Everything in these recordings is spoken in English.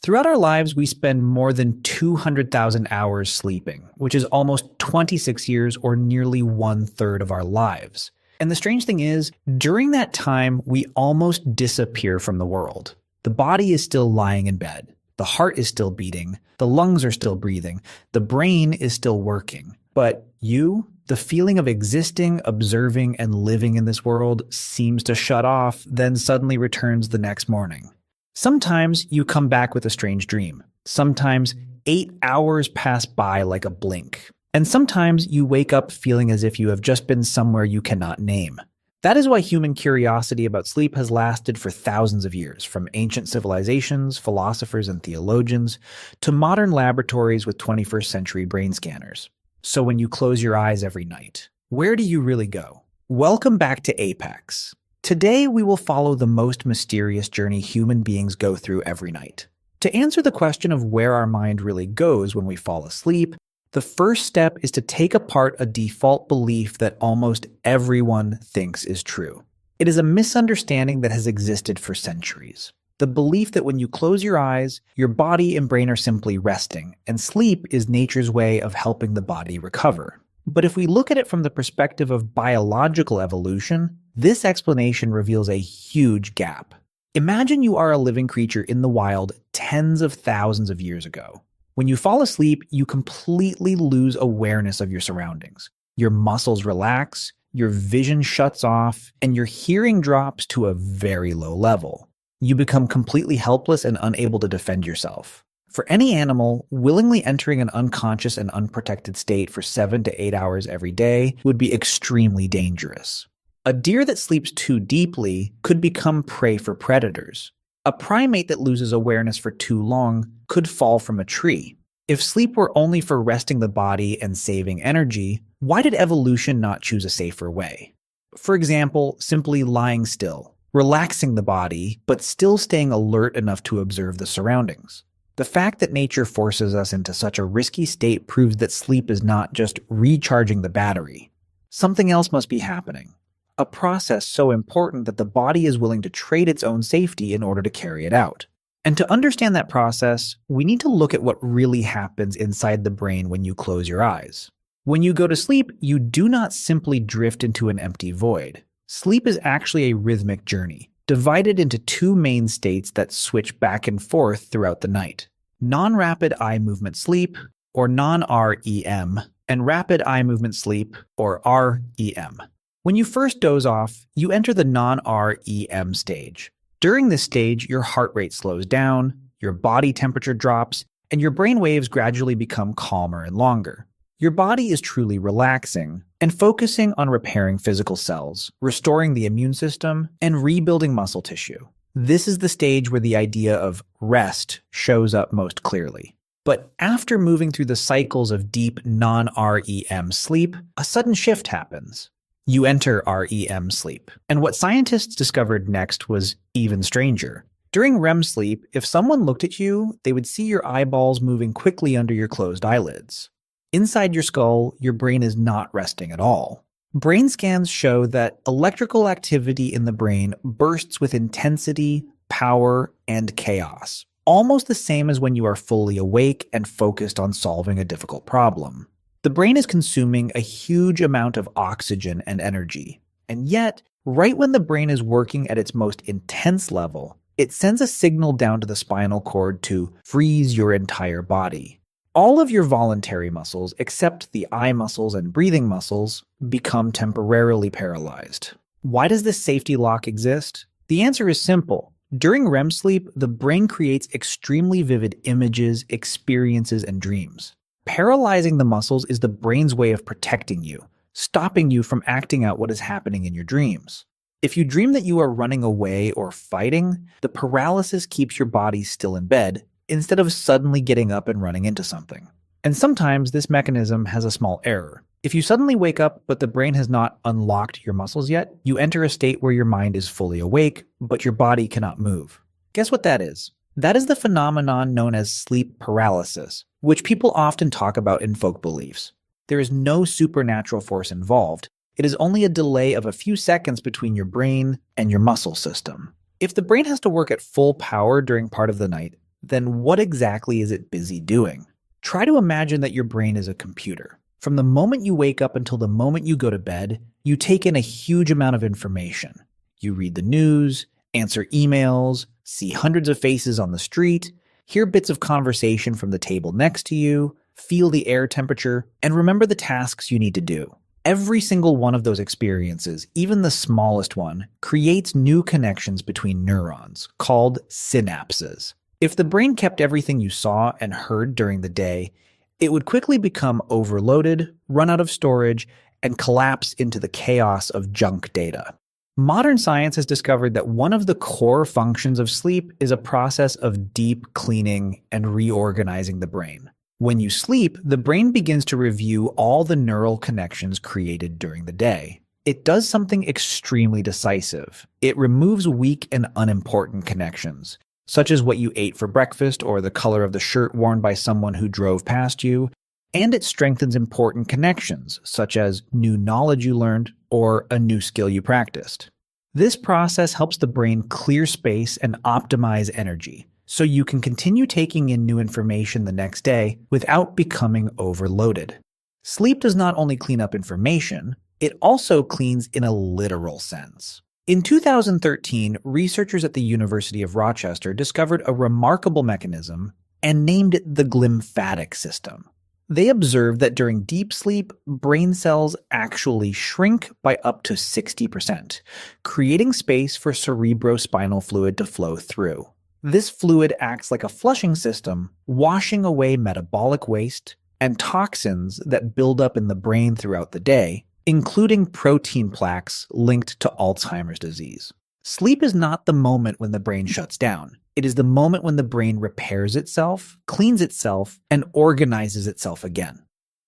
Throughout our lives, we spend more than 200,000 hours sleeping, which is almost 26 years or nearly 1/3 of our lives. And the strange thing is, during that time, we almost disappear from the world. The body is still lying in bed. The heart is still beating. The lungs are still breathing. The brain is still working. But you, the feeling of existing, observing, and living in this world seems to shut off, then suddenly returns the next morning. Sometimes you come back with a strange dream. Sometimes 8 hours pass by like a blink. And sometimes you wake up feeling as if you have just been somewhere you cannot name. That is why human curiosity about sleep has lasted for thousands of years, from ancient civilizations, philosophers, and theologians, to modern laboratories with 21st century brain scanners. So when you close your eyes every night, where do you really go? Welcome back to Apex. Today, we will follow the most mysterious journey human beings go through every night. To answer the question of where our mind really goes when we fall asleep, the first step is to take apart a default belief that almost everyone thinks is true. It is a misunderstanding that has existed for centuries. The belief that when you close your eyes, your body and brain are simply resting, and sleep is nature's way of helping the body recover. But if we look at it from the perspective of biological evolution, this explanation reveals a huge gap. Imagine you are a living creature in the wild tens of thousands of years ago. When you fall asleep, you completely lose awareness of your surroundings. Your muscles relax, your vision shuts off, and your hearing drops to a very low level. You become completely helpless and unable to defend yourself. For any animal, willingly entering an unconscious and unprotected state for 7 to 8 hours every day would be extremely dangerous. A deer that sleeps too deeply could become prey for predators. A primate that loses awareness for too long could fall from a tree. If sleep were only for resting the body and saving energy, why did evolution not choose a safer way? For example, simply lying still, relaxing the body, but still staying alert enough to observe the surroundings. The fact that nature forces us into such a risky state proves that sleep is not just recharging the battery. Something else must be happening. A process so important that the body is willing to trade its own safety in order to carry it out. And to understand that process, we need to look at what really happens inside the brain when you close your eyes. When you go to sleep, you do not simply drift into an empty void. Sleep is actually a rhythmic journey, divided into two main states that switch back and forth throughout the night. Non-rapid eye movement sleep, or non-REM, and rapid eye movement sleep, or REM. When you first doze off, you enter the non-REM stage. During this stage, your heart rate slows down, your body temperature drops, and your brain waves gradually become calmer and longer. Your body is truly relaxing and focusing on repairing physical cells, restoring the immune system, and rebuilding muscle tissue. This is the stage where the idea of rest shows up most clearly. But after moving through the cycles of deep non-REM sleep, a sudden shift happens. You enter REM sleep. And what scientists discovered next was even stranger. During REM sleep, if someone looked at you, they would see your eyeballs moving quickly under your closed eyelids. Inside your skull, your brain is not resting at all. Brain scans show that electrical activity in the brain bursts with intensity, power, and chaos, almost the same as when you are fully awake and focused on solving a difficult problem. The brain is consuming a huge amount of oxygen and energy, and yet, right when the brain is working at its most intense level, it sends a signal down to the spinal cord to freeze your entire body. All of your voluntary muscles, except the eye muscles and breathing muscles, become temporarily paralyzed. Why does this safety lock exist? The answer is simple. During REM sleep, the brain creates extremely vivid images, experiences, and dreams. Paralyzing the muscles is the brain's way of protecting you, stopping you from acting out what is happening in your dreams. If you dream that you are running away or fighting, the paralysis keeps your body still in bed, instead of suddenly getting up and running into something. And sometimes this mechanism has a small error. If you suddenly wake up but the brain has not unlocked your muscles yet, you enter a state where your mind is fully awake, but your body cannot move. Guess what that is? That is the phenomenon known as sleep paralysis, which people often talk about in folk beliefs. There is no supernatural force involved. It is only a delay of a few seconds between your brain and your muscle system. If the brain has to work at full power during part of the night, then what exactly is it busy doing? Try to imagine that your brain is a computer. From the moment you wake up until the moment you go to bed, you take in a huge amount of information. You read the news, answer emails, see hundreds of faces on the street, hear bits of conversation from the table next to you, feel the air temperature, and remember the tasks you need to do. Every single one of those experiences, even the smallest one, creates new connections between neurons, called synapses. If the brain kept everything you saw and heard during the day, it would quickly become overloaded, run out of storage, and collapse into the chaos of junk data. Modern science has discovered that one of the core functions of sleep is a process of deep cleaning and reorganizing the brain. When you sleep, the brain begins to review all the neural connections created during the day. It does something extremely decisive. It removes weak and unimportant connections, such as what you ate for breakfast or the color of the shirt worn by someone who drove past you, and it strengthens important connections, such as new knowledge you learned or a new skill you practiced. This process helps the brain clear space and optimize energy, so you can continue taking in new information the next day without becoming overloaded. Sleep does not only clean up information, it also cleans in a literal sense. In 2013, researchers at the University of Rochester discovered a remarkable mechanism and named it the glymphatic system. They observed that during deep sleep, brain cells actually shrink by up to 60%, creating space for cerebrospinal fluid to flow through. This fluid acts like a flushing system, washing away metabolic waste and toxins that build up in the brain throughout the day, including protein plaques linked to Alzheimer's disease. Sleep is not the moment when the brain shuts down. It is the moment when the brain repairs itself, cleans itself, and organizes itself again.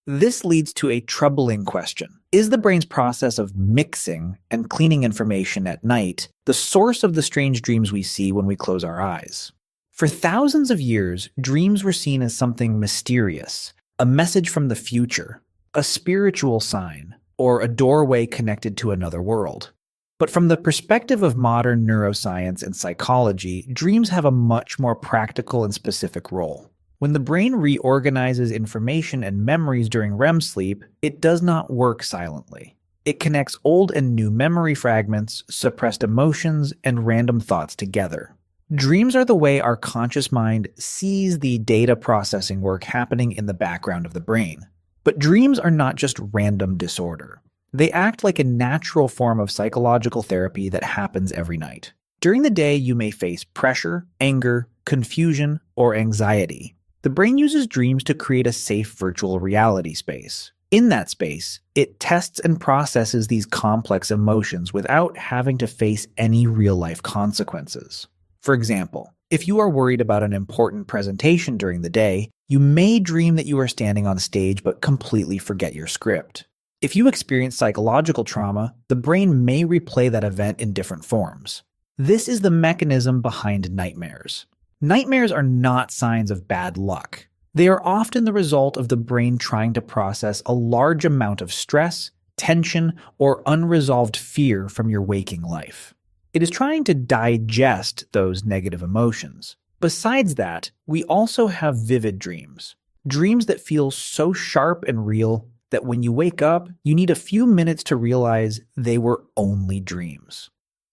This leads to a troubling question. Is the brain's process of mixing and cleaning information at night the source of the strange dreams we see when we close our eyes? For thousands of years, dreams were seen as something mysterious, a message from the future, a spiritual sign, or a doorway connected to another world. But from the perspective of modern neuroscience and psychology, dreams have a much more practical and specific role. When the brain reorganizes information and memories during REM sleep, it does not work silently. It connects old and new memory fragments, suppressed emotions, and random thoughts together. Dreams are the way our conscious mind sees the data processing work happening in the background of the brain. But dreams are not just random disorder. They act like a natural form of psychological therapy that happens every night. During the day, you may face pressure, anger, confusion, or anxiety. The brain uses dreams to create a safe virtual reality space. In that space, it tests and processes these complex emotions without having to face any real-life consequences. For example, if you are worried about an important presentation during the day, you may dream that you are standing on stage but completely forget your script. If you experience psychological trauma, the brain may replay that event in different forms. This is the mechanism behind nightmares. Nightmares are not signs of bad luck. They are often the result of the brain trying to process a large amount of stress, tension, or unresolved fear from your waking life. It is trying to digest those negative emotions. Besides that, we also have vivid dreams. Dreams that feel so sharp and real that when you wake up, you need a few minutes to realize they were only dreams.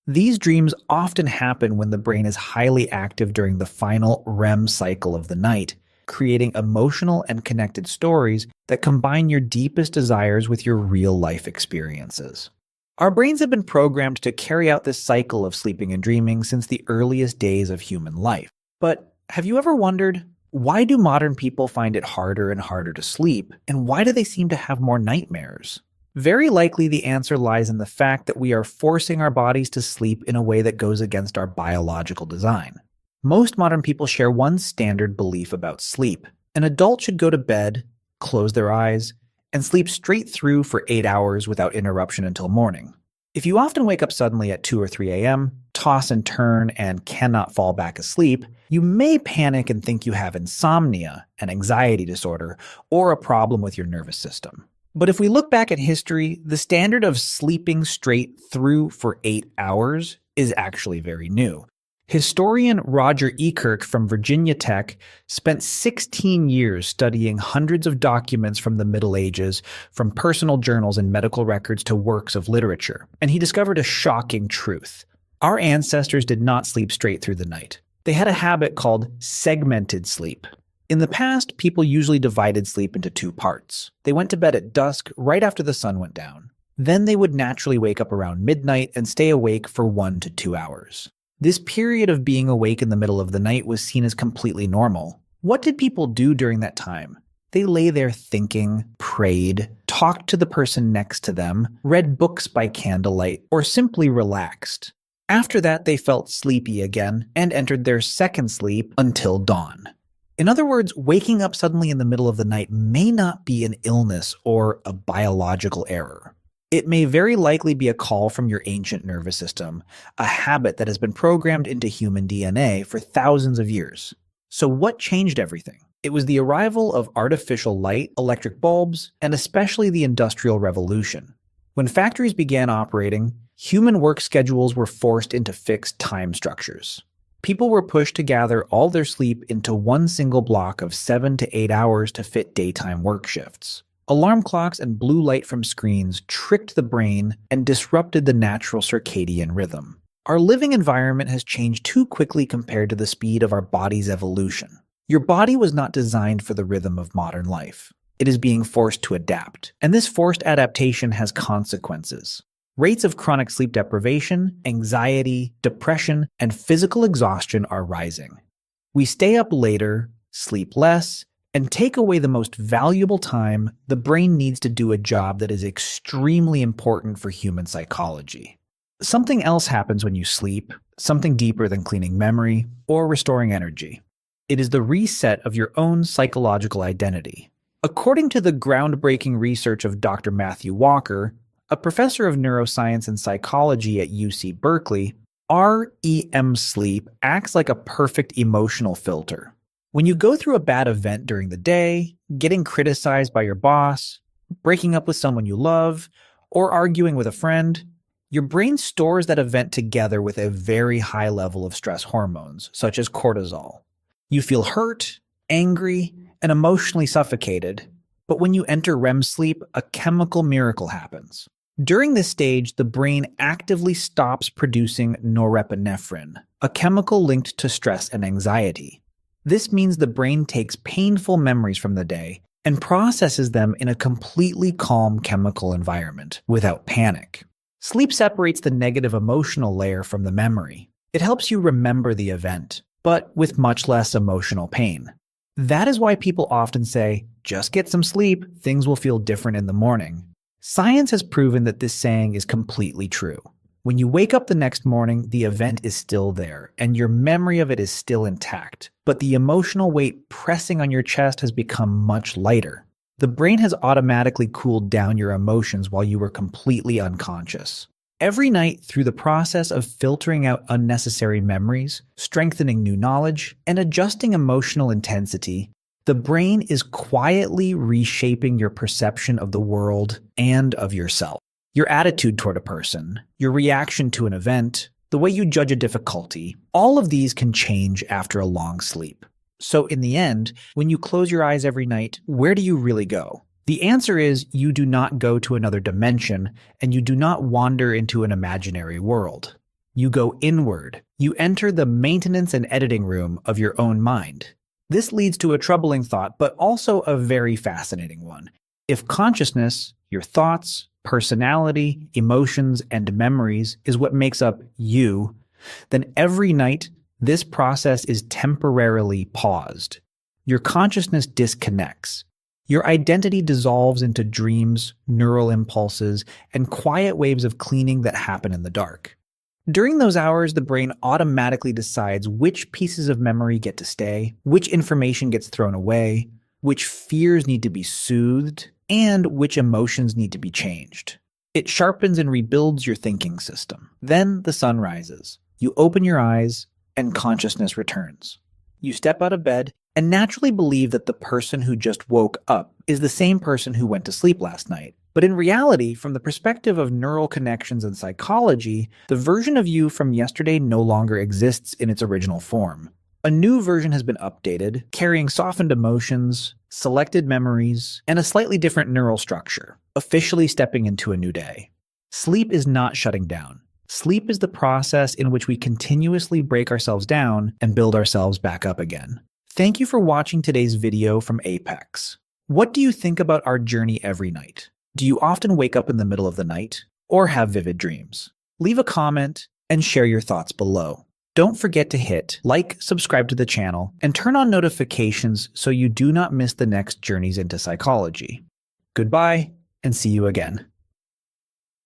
These dreams often happen when the brain is highly active during the final REM cycle of the night, creating emotional and connected stories that combine your deepest desires with your real-life experiences. Our brains have been programmed to carry out this cycle of sleeping and dreaming since the earliest days of human life. But have you ever wondered, why do modern people find it harder and harder to sleep, and why do they seem to have more nightmares? Very likely the answer lies in the fact that we are forcing our bodies to sleep in a way that goes against our biological design. Most modern people share one standard belief about sleep. An adult should go to bed, close their eyes, and sleep straight through for 8 hours without interruption until morning. If you often wake up suddenly at 2 or 3 a.m., toss and turn, and cannot fall back asleep, you may panic and think you have insomnia, an anxiety disorder, or a problem with your nervous system. But if we look back at history, the standard of sleeping straight through for 8 hours is actually very new. Historian Roger Ekirk from Virginia Tech spent 16 years studying hundreds of documents from the Middle Ages, from personal journals and medical records to works of literature, and he discovered a shocking truth. Our ancestors did not sleep straight through the night. They had a habit called segmented sleep. In the past, people usually divided sleep into two parts. They went to bed at dusk right after the sun went down. Then they would naturally wake up around midnight and stay awake for 1 to 2 hours. This period of being awake in the middle of the night was seen as completely normal. What did people do during that time? They lay there thinking, prayed, talked to the person next to them, read books by candlelight, or simply relaxed. After that, they felt sleepy again and entered their second sleep until dawn. In other words, waking up suddenly in the middle of the night may not be an illness or a biological error. It may very likely be a call from your ancient nervous system, a habit that has been programmed into human DNA for thousands of years. So what changed everything? It was the arrival of artificial light, electric bulbs, and especially the Industrial Revolution. When factories began operating, human work schedules were forced into fixed time structures. People were pushed to gather all their sleep into one single block of 7 to 8 hours to fit daytime work shifts. Alarm clocks and blue light from screens tricked the brain and disrupted the natural circadian rhythm. Our living environment has changed too quickly compared to the speed of our body's evolution. Your body was not designed for the rhythm of modern life. It is being forced to adapt, and this forced adaptation has consequences. Rates of chronic sleep deprivation, anxiety, depression, and physical exhaustion are rising. We stay up later, sleep less, and take away the most valuable time the brain needs to do a job that is extremely important for human psychology. Something else happens when you sleep, something deeper than cleaning memory or restoring energy. It is the reset of your own psychological identity. According to the groundbreaking research of Dr. Matthew Walker, a professor of neuroscience and psychology at UC Berkeley, REM sleep acts like a perfect emotional filter. When you go through a bad event during the day, getting criticized by your boss, breaking up with someone you love, or arguing with a friend, your brain stores that event together with a very high level of stress hormones, such as cortisol. You feel hurt, angry, and emotionally suffocated, but when you enter REM sleep, a chemical miracle happens. During this stage, the brain actively stops producing norepinephrine, a chemical linked to stress and anxiety. This means the brain takes painful memories from the day and processes them in a completely calm chemical environment without panic. Sleep separates the negative emotional layer from the memory. It helps you remember the event, but with much less emotional pain. That is why people often say, just get some sleep, things will feel different in the morning. Science has proven that this saying is completely true. When you wake up the next morning, the event is still there, and your memory of it is still intact, but the emotional weight pressing on your chest has become much lighter. The brain has automatically cooled down your emotions while you were completely unconscious. Every night, through the process of filtering out unnecessary memories, strengthening new knowledge, and adjusting emotional intensity, the brain is quietly reshaping your perception of the world and of yourself. Your attitude toward a person, your reaction to an event, the way you judge a difficulty, all of these can change after a long sleep. So in the end, when you close your eyes every night, where do you really go? The answer is you do not go to another dimension, and you do not wander into an imaginary world. You go inward. You enter the maintenance and editing room of your own mind. This leads to a troubling thought, but also a very fascinating one. If consciousness, your thoughts, personality, emotions, and memories is what makes up you, then every night, this process is temporarily paused. Your consciousness disconnects. Your identity dissolves into dreams, neural impulses, and quiet waves of cleaning that happen in the dark. During those hours, the brain automatically decides which pieces of memory get to stay, which information gets thrown away, which fears need to be soothed, and which emotions need to be changed. It sharpens and rebuilds your thinking system. Then the sun rises. You open your eyes, and consciousness returns. You step out of bed and naturally believe that the person who just woke up is the same person who went to sleep last night. But in reality, from the perspective of neural connections and psychology, the version of you from yesterday no longer exists in its original form. A new version has been updated, carrying softened emotions, selected memories, and a slightly different neural structure, officially stepping into a new day. Sleep is not shutting down. Sleep is the process in which we continuously break ourselves down and build ourselves back up again. Thank you for watching today's video from Apex. What do you think about our journey every night? Do you often wake up in the middle of the night or have vivid dreams? Leave a comment and share your thoughts below. Don't forget to hit like, subscribe to the channel, and turn on notifications so you do not miss the next journeys into psychology. Goodbye, and see you again.